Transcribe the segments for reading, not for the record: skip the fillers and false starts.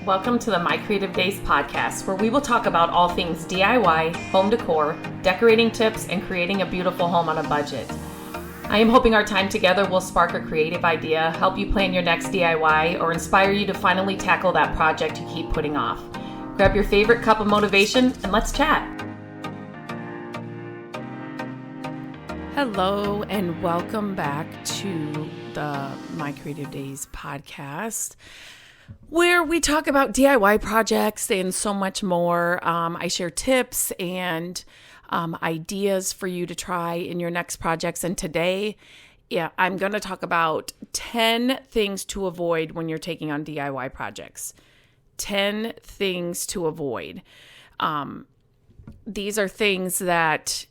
Welcome to the My Creative Days podcast, where we will talk about all things DIY, home decor, decorating tips, and creating a beautiful home on a budget. I am hoping our time together will spark a creative idea, help you plan your next DIY, or inspire you to finally tackle that project you keep putting off. Grab your favorite cup of motivation and let's chat. Hello, and welcome back to the My Creative Days podcast, where we talk about DIY projects and so much more. I share tips and ideas for you to try in your next projects. And today, I'm going to talk about 10 things to avoid when you're taking on DIY projects. 10 things to avoid. These are things that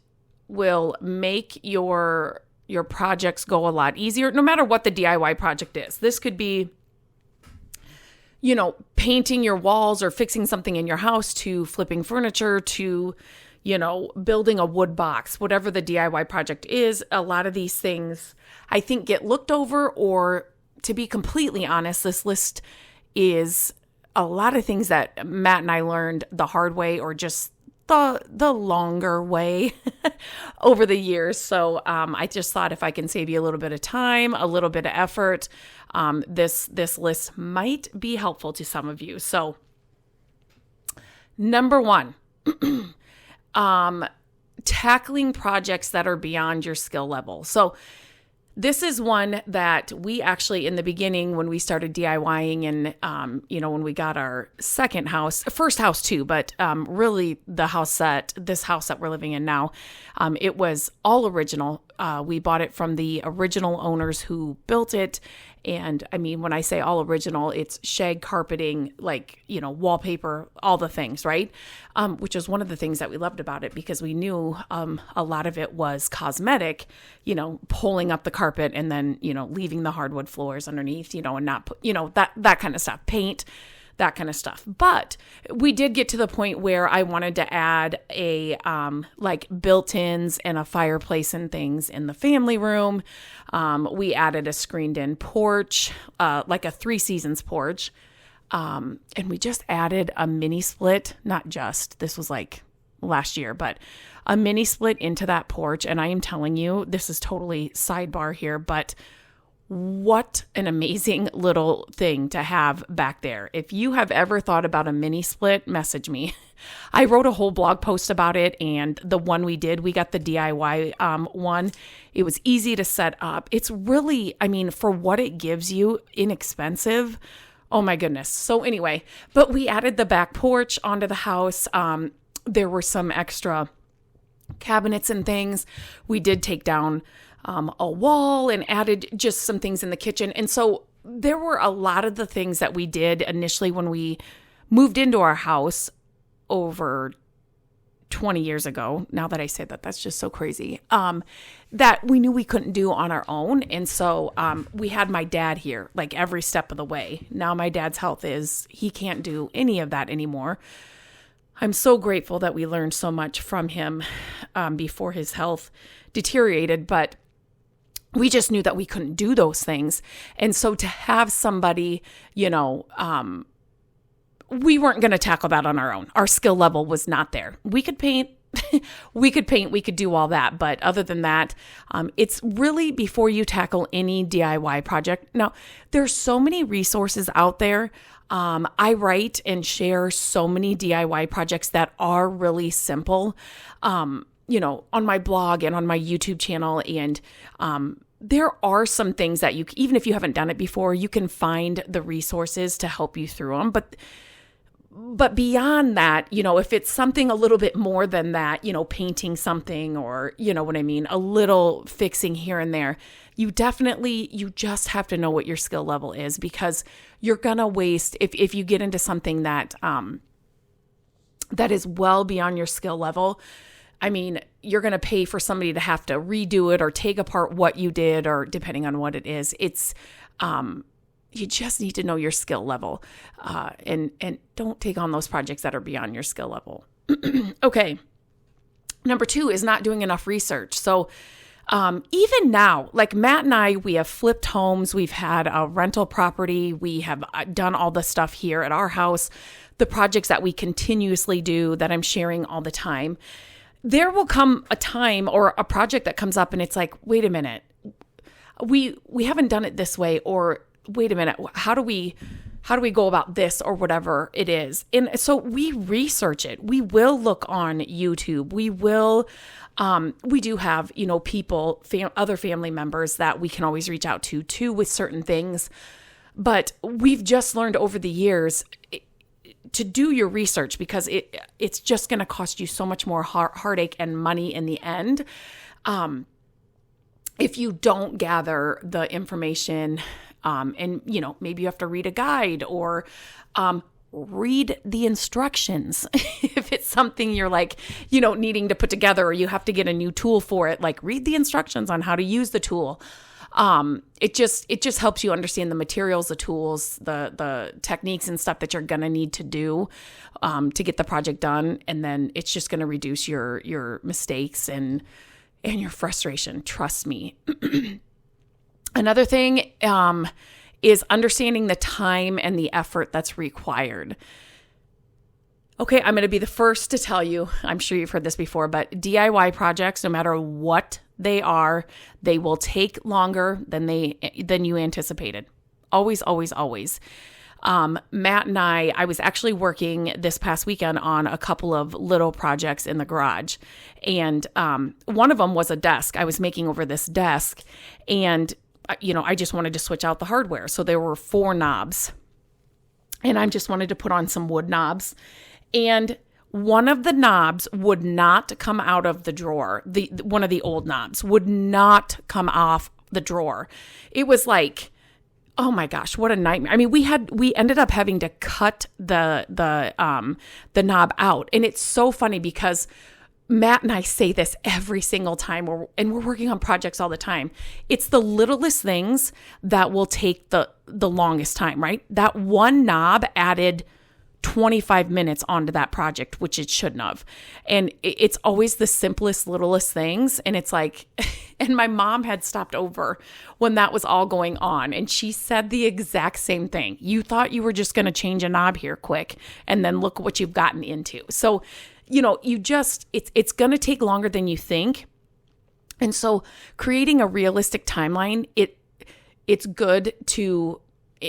will make your projects go a lot easier, no matter what the DIY project is. This could be, painting your walls or fixing something in your house, to flipping furniture, to, building a wood box, whatever the DIY project is. A lot of these things I think get looked over, or to be completely honest, this list is a lot of things that Matt and I learned the hard way, or just the longer way over the years. So I just thought if I can save you a little bit of time, a little bit of effort, this list might be helpful to some of you. So number one, tackling projects that are beyond your skill level. So this is one that we actually, in the beginning, when we started DIYing and, when we got our first house too, but really this house that we're living in now, it was all original. We bought it from the original owners who built it. And I mean, when I say all original, it's shag carpeting, wallpaper, all the things, right? Which is one of the things that we loved about it, because we knew a lot of it was cosmetic, pulling up the carpet and then, leaving the hardwood floors underneath, and not, that kind of stuff, paint, that kind of stuff. But we did get to the point where I wanted to add a built-ins and a fireplace and things in the family room. We added a screened-in porch, like a Three Seasons porch. And we just added a mini split, this was like last year, but a mini split into that porch. And I am telling you, this is totally sidebar here, but what an amazing little thing to have back there. If you have ever thought about a mini split, message me. I wrote a whole blog post about it, and the one we got the DIY one. It was easy to set up. It's really, for what it gives you, inexpensive. Oh my goodness. So anyway, but we added the back porch onto the house. There were some extra cabinets and things. We did take down a wall and added just some things in the kitchen. And so there were a lot of the things that we did initially when we moved into our house over 20 years ago. Now that I say that, that's just so crazy, that we knew we couldn't do on our own. And so we had my dad here, like every step of the way. Now my dad's health he can't do any of that anymore. I'm so grateful that we learned so much from him before his health deteriorated, but we just knew that we couldn't do those things. And so to have somebody, we weren't going to tackle that on our own. Our skill level was not there. We could paint, we could do all that. But other than that, it's really before you tackle any DIY project. Now, there's so many resources out there. I write and share so many DIY projects that are really simple, on my blog and on my YouTube channel. And there are some things that even if you haven't done it before, you can find the resources to help you through them. But beyond that, if it's something a little bit more than that, painting something, or, a little fixing here and there, you just have to know what your skill level is, because you're going to waste, if you get into something that is well beyond your skill level, you're going to pay for somebody to have to redo it or take apart what you did, or depending on what it is. It's, you just need to know your skill level, and don't take on those projects that are beyond your skill level. Okay. Number 2 is not doing enough research. So Even now, like Matt and I, we have flipped homes. We've had a rental property. We have done all the stuff here at our house, the projects that we continuously do that I'm sharing all the time. There will come a time or a project that comes up and it's like, wait a minute, we haven't done it this way, or wait a minute, how do we go about this, or whatever it is. And so we research it. We will look on YouTube. We do have, people, other family members that we can always reach out to too with certain things. But we've just learned over the years to do your research, because it's just going to cost you so much more heartache and money in the end. If you don't gather the information, and maybe you have to read a guide, or read the instructions. If it's something you're like, needing to put together, or you have to get a new tool for it, like read the instructions on how to use the tool. It just helps you understand the materials, the tools, the techniques and stuff that you're going to need to do, to get the project done. And then it's just going to reduce your mistakes and your frustration. Trust me. Another thing, is understanding the time and the effort that's required. Okay, I'm going to be the first to tell you, I'm sure you've heard this before, but DIY projects, no matter what they are, they will take longer than you anticipated. Always, always, always. Matt and I was actually working this past weekend on a couple of little projects in the garage. And one of them was a desk. I was making over this desk, and I just wanted to switch out the hardware. So there were 4 knobs, and I just wanted to put on some wood knobs. And one of the knobs would not come out of the drawer. One of the old knobs would not come off the drawer. It was like, oh my gosh, what a nightmare. I mean, we ended up having to cut the knob out. And it's so funny because Matt and I say this every single time, and we're working on projects all the time. It's the littlest things that will take the longest time, right? That one knob added 25 minutes onto that project, which it shouldn't have. And it's always the simplest, littlest things. And it's like, and my mom had stopped over when that was all going on. And she said the exact same thing. You thought you were just going to change a knob here quick, and then look what you've gotten into. So, it's going to take longer than you think. And so creating a realistic timeline, it's good to,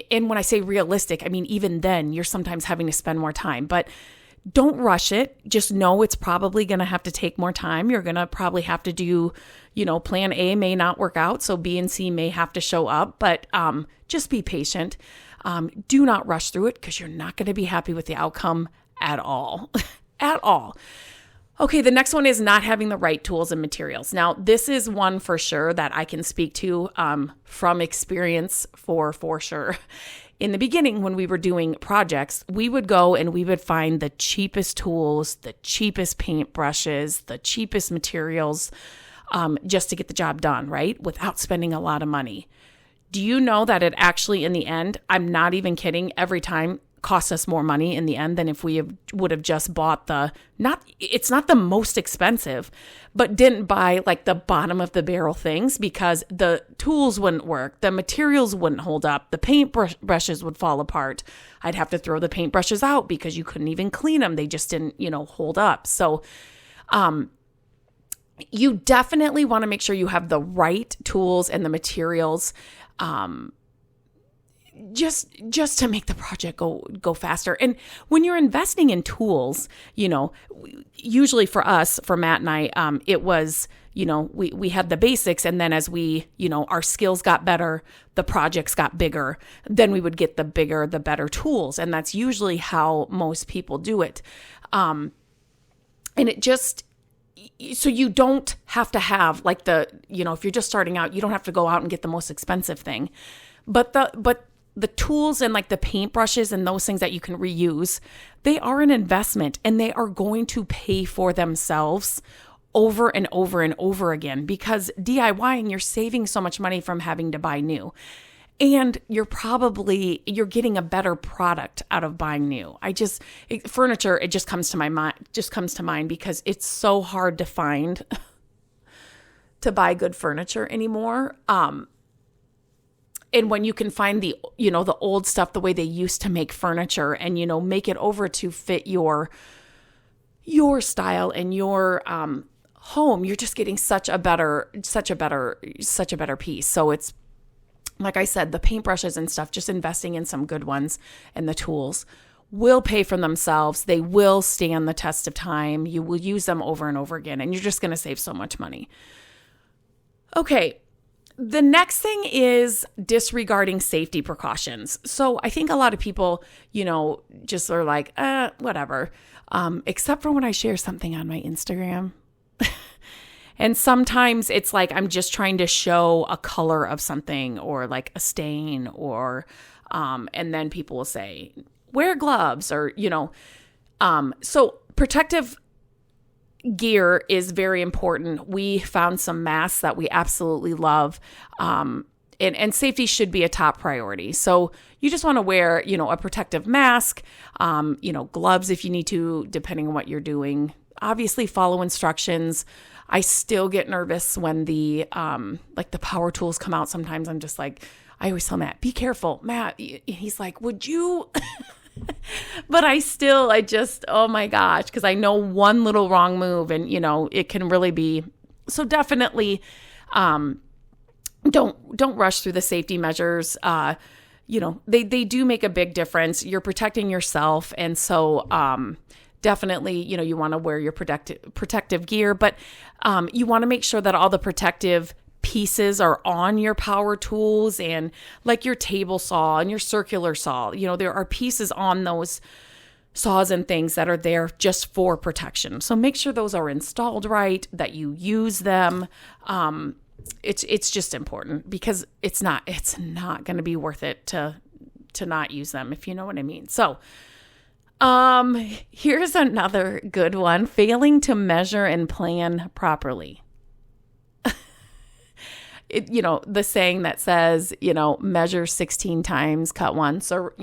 and when I say realistic, I mean, even then you're sometimes having to spend more time, but don't rush it. Just know it's probably going to have to take more time. You're going to probably have to do, plan A may not work out. So B and C may have to show up, but just be patient. Do not rush through it, because you're not going to be happy with the outcome at all. At all. Okay, the next one is not having the right tools and materials. Now, this is one for sure that I can speak to from experience for sure. In the beginning, when we were doing projects, we would go and we would find the cheapest tools, the cheapest paint brushes, the cheapest materials, just to get the job done, right? Without spending a lot of money. Do you know that it actually, in the end, I'm not even kidding, every time cost us more money in the end than if we would have just bought it's not the most expensive, but didn't buy like the bottom of the barrel things, because the tools wouldn't work, the materials wouldn't hold up, the paint brushes would fall apart. I'd have to throw the paint brushes out because you couldn't even clean them. They just didn't, hold up. So, you definitely want to make sure you have the right tools and the materials, just to make the project go faster. And when you're investing in tools, usually for us, for Matt and I, it was, we had the basics, and then as we, our skills got better, the projects got bigger, then we would get the bigger, the better tools. And that's usually how most people do it. And it just, so you don't have to have like if you're just starting out, you don't have to go out and get the most expensive thing, but the tools and like the paintbrushes and those things that you can reuse, they are an investment, and they are going to pay for themselves over and over and over again, because DIYing, you're saving so much money from having to buy new, and you're getting a better product out of buying new. Furniture, it just comes to mind because it's so hard to find to buy good furniture anymore. And when you can find the old stuff, the way they used to make furniture, and, make it over to fit your style and your home, you're just getting such a better piece. So it's, like I said, the paintbrushes and stuff, just investing in some good ones and the tools will pay for themselves. They will stand the test of time. You will use them over and over again, and you're just going to save so much money. Okay. The next thing is disregarding safety precautions. So I think a lot of people, just are like, whatever, except for when I share something on my Instagram. And sometimes it's like I'm just trying to show a color of something or like a stain or, and then people will say, wear gloves or, so protective gear is very important. We found some masks that we absolutely love. And safety should be a top priority. So you just want to wear, a protective mask, gloves if you need to, depending on what you're doing. Obviously follow instructions. I still get nervous when the power tools come out. Sometimes I'm just like, I always tell Matt, be careful. Matt, he's like, would you? But I just, oh my gosh, because I know one little wrong move and, it can really be. So definitely don't rush through the safety measures. They do make a big difference. You're protecting yourself. And so definitely, you want to wear your protective gear, but you want to make sure that all the protective pieces are on your power tools and like your table saw and your circular saw. There are pieces on those saws and things that are there just for protection. So make sure those are installed right, that you use them. It's just important because it's not going to be worth it to not use them, if you know what I mean. So here's another good one: failing to measure and plan properly. The saying that says, measure 16 times, cut once, or,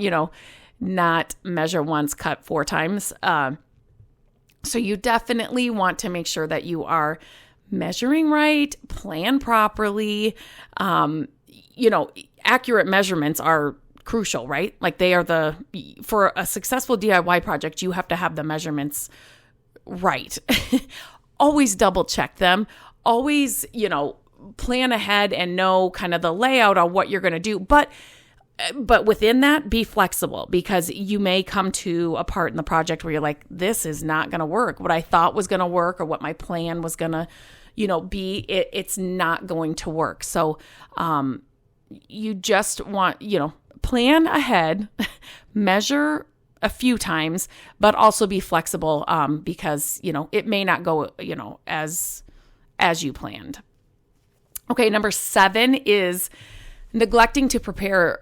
not measure once, cut 4 times. So you definitely want to make sure that you are measuring right, plan properly. Accurate measurements are crucial, right? Like they are for a successful DIY project, you have to have the measurements right. Always double check them. Always, plan ahead and know kind of the layout on what you're going to do. But within that, be flexible, because you may come to a part in the project where you're like, this is not going to work. What I thought was going to work or what my plan was going to, be, it's not going to work. So you just want, plan ahead, measure a few times, but also be flexible because, it may not go, as you planned. Okay, number 7 is neglecting to prepare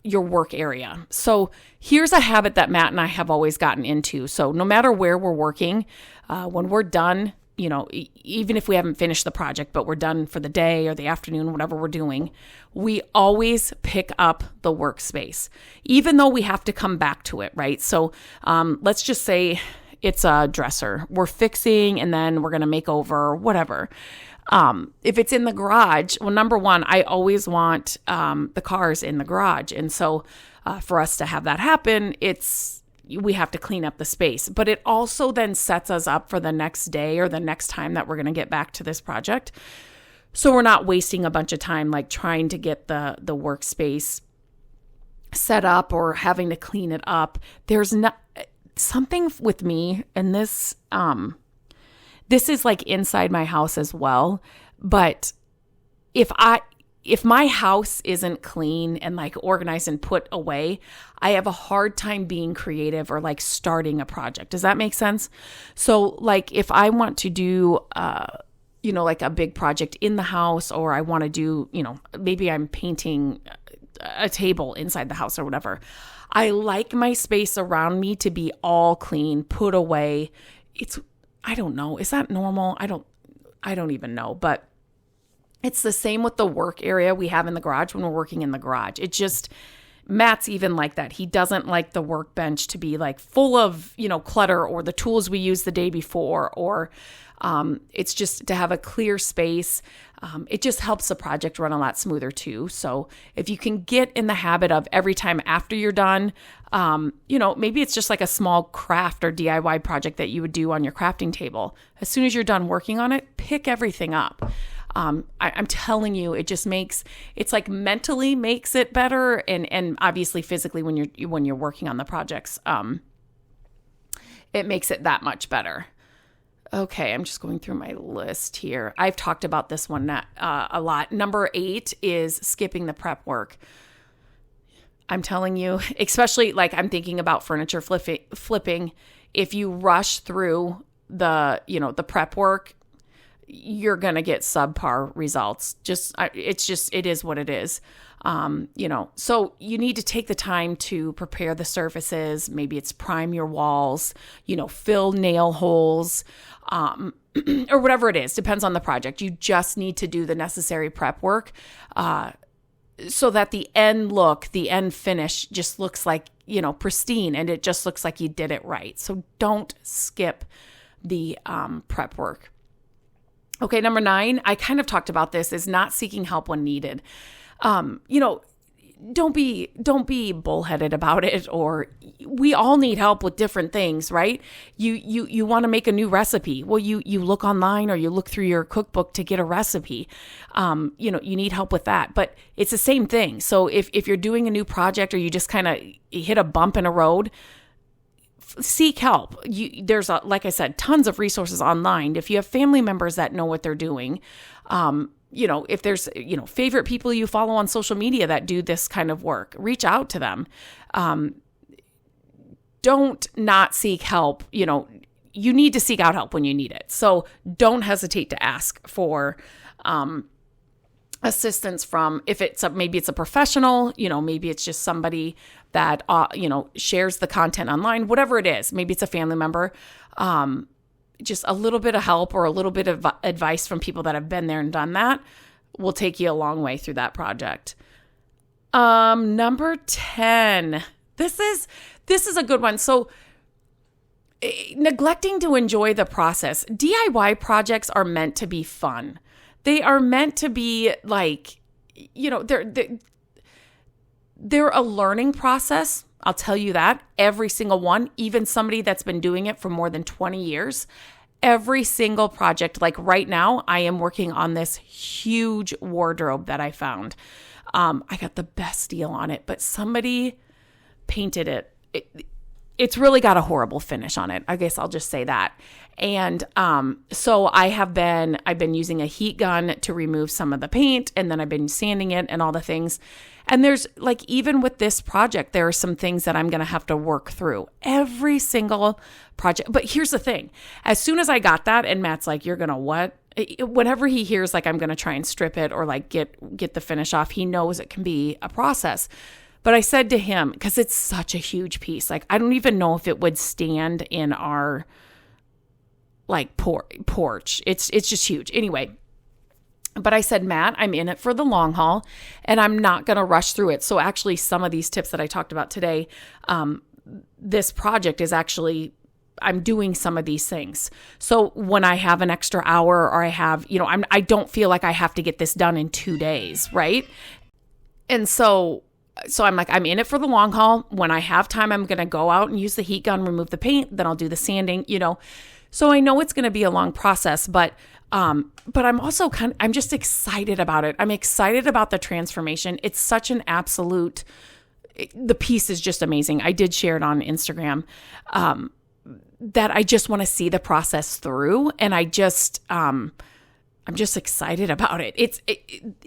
your work area. So here's a habit that Matt and I have always gotten into. So no matter where we're working, when we're done, even if we haven't finished the project, but we're done for the day or the afternoon, whatever we're doing, we always pick up the workspace, even though we have to come back to it, right? So let's just say it's a dresser we're fixing and then we're going to make over whatever. If it's in the garage, well, number one, I always want the cars in the garage. And so for us to have that happen, we have to clean up the space. But it also then sets us up for the next day or the next time that we're going to get back to this project. So we're not wasting a bunch of time like trying to get the workspace set up or having to clean it up. There's not something with me, and this is like inside my house as well. But if my house isn't clean and like organized and put away, I have a hard time being creative or like starting a project. Does that make sense? So like if I want to do, like a big project in the house, or I want to do, maybe I'm painting a table inside the house or whatever. I like my space around me to be all clean, put away. I don't know. Is that normal? I don't even know, but it's the same with the work area we have in the garage when we're working in the garage. It just, Matt's even like that. He doesn't like the workbench to be like full of, clutter or the tools we used the day before, or it's just to have a clear space. It just helps the project run a lot smoother too. So if you can get in the habit of every time after you're done, maybe it's just like a small craft or DIY project that you would do on your crafting table. As soon as you're done working on it, pick everything up. I'm telling you, it just it's like mentally makes it better. And obviously physically when you're working on the projects, it makes it that much better. Okay, I'm just going through my list here. I've talked about this one a lot. Number 8 is skipping the prep work. I'm telling you, especially like I'm thinking about furniture flipping. If you rush through the prep work, you're going to get subpar results. It is what it is. So you need to take the time to prepare the surfaces. Maybe it's prime your walls, fill nail holes, or whatever it is, depends on the project. You just need to do the necessary prep work, so that the end finish just looks like, pristine, and it just looks like you did it right. So don't skip the, prep work. Okay. Number 9, I kind of talked about this, is not seeking help when needed. Don't be bullheaded about it, or we all need help with different things, right? You want to make a new recipe. Well, you look online or you look through your cookbook to get a recipe. You need help with that, but it's the same thing. So if you're doing a new project or you just kind of hit a bump in a road, seek help. There's, like I said, tons of resources online. If you have family members that know what they're doing, if there's, favorite people you follow on social media that do this kind of work, reach out to them. Don't not seek help. You need to seek out help when you need it. So don't hesitate to ask for, assistance from, if maybe it's a professional, maybe it's just somebody that, shares the content online, whatever it is. Maybe it's a family member. Just a little bit of help or a little bit of advice from people that have been there and done that will take you a long way through that project. Number 10, this is a good one. So neglecting to enjoy the process. DIY projects are meant to be fun. They are meant to be like, they're a learning process. I'll tell you that. Every single one, even somebody that's been doing it for more than 20 years, every single project, like right now, I am working on this huge wardrobe that I found. I got the best deal on it, but somebody painted it. It's really got a horrible finish on it. I guess I'll just say that. And so I've been using a heat gun to remove some of the paint, and then I've been sanding it and all the things. And there's like, even with this project, there are some things that I'm going to have to work through every single project. But here's the thing. As soon as I got that, and Matt's like, you're going to what? Whenever he hears like I'm going to try and strip it or like get the finish off, he knows it can be a process. But I said to him, because it's such a huge piece, like I don't even know if it would stand in our like porch. It's just huge. Anyway, but I said, Matt, I'm in it for the long haul and I'm not going to rush through it. So actually some of these tips that I talked about today, this project is actually, I'm doing some of these things. So when I have an extra hour or I have, I don't feel like I have to get this done in 2 days. Right. And so I'm like, I'm in it for the long haul. When I have time, I'm going to go out and use the heat gun, remove the paint, then I'll do the sanding, So I know it's going to be a long process, but I'm also I'm just excited about it. I'm excited about the transformation. It's such an absolute, the piece is just amazing. I did share it on Instagram, that I just want to see the process through. And I'm just excited about it.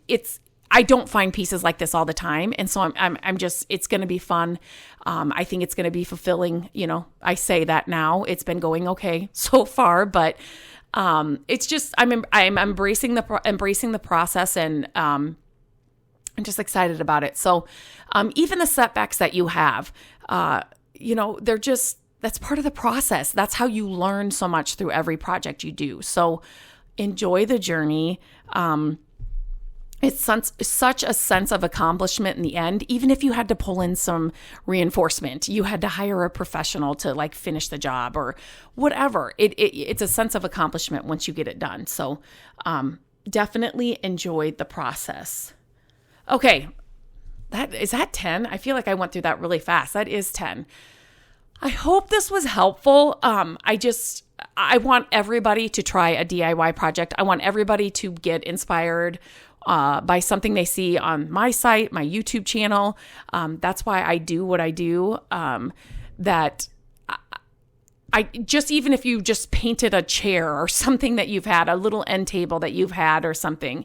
It's, I don't find pieces like this all the time. And so I'm just, it's going to be fun. I think it's going to be fulfilling. I say that now. It's been going okay so far, but it's just, I'm embracing the process, and I'm just excited about it. So even the setbacks that you have, they're just, that's part of the process. That's how you learn so much through every project you do. So enjoy the journey. It's such a sense of accomplishment in the end. Even if you had to pull in some reinforcement, you had to hire a professional to like finish the job or whatever. It's a sense of accomplishment once you get it done. So definitely enjoyed the process. Okay, is that 10? I feel like I went through that really fast. That is 10. I hope this was helpful. I want everybody to try a DIY project. I want everybody to get inspired by something they see on my site, my YouTube channel. That's why I do what I do. That I just, even if you just painted a chair or something that you've had, a little end table that you've had or something,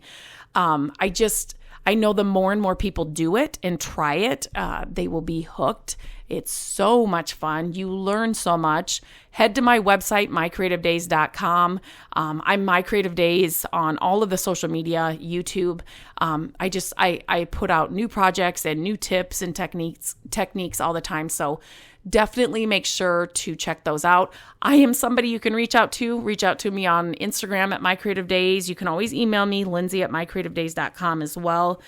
I know the more and more people do it and try it, they will be hooked. It's so much fun. You learn so much. Head to my website, mycreativedays.com. I'm My Creative Days on all of the social media, YouTube. I put out new projects and new tips and techniques all the time. So definitely make sure to check those out. I am somebody you can reach out to. Reach out to me on Instagram at My Creative Days. You can always email me, Lindsay at mycreativedays.com as well.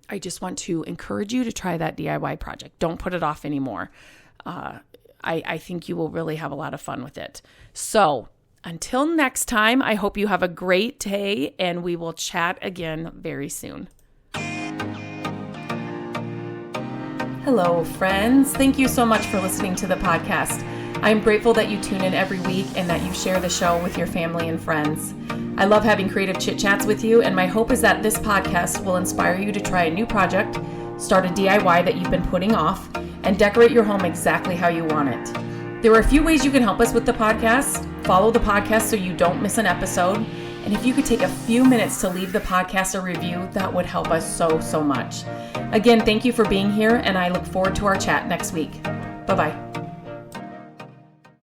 I just want to encourage you to try that DIY project. Don't put it off anymore. I think you will really have a lot of fun with it. So until next time, I hope you have a great day and we will chat again very soon. Hello, friends. Thank you so much for listening to the podcast. I'm grateful that you tune in every week and that you share the show with your family and friends. I love having creative chit chats with you, and my hope is that this podcast will inspire you to try a new project, start a DIY that you've been putting off, and decorate your home exactly how you want it. There are a few ways you can help us with the podcast. Follow the podcast so you don't miss an episode. And if you could take a few minutes to leave the podcast a review, that would help us so much. Again, thank you for being here, and I look forward to our chat next week. Bye-bye.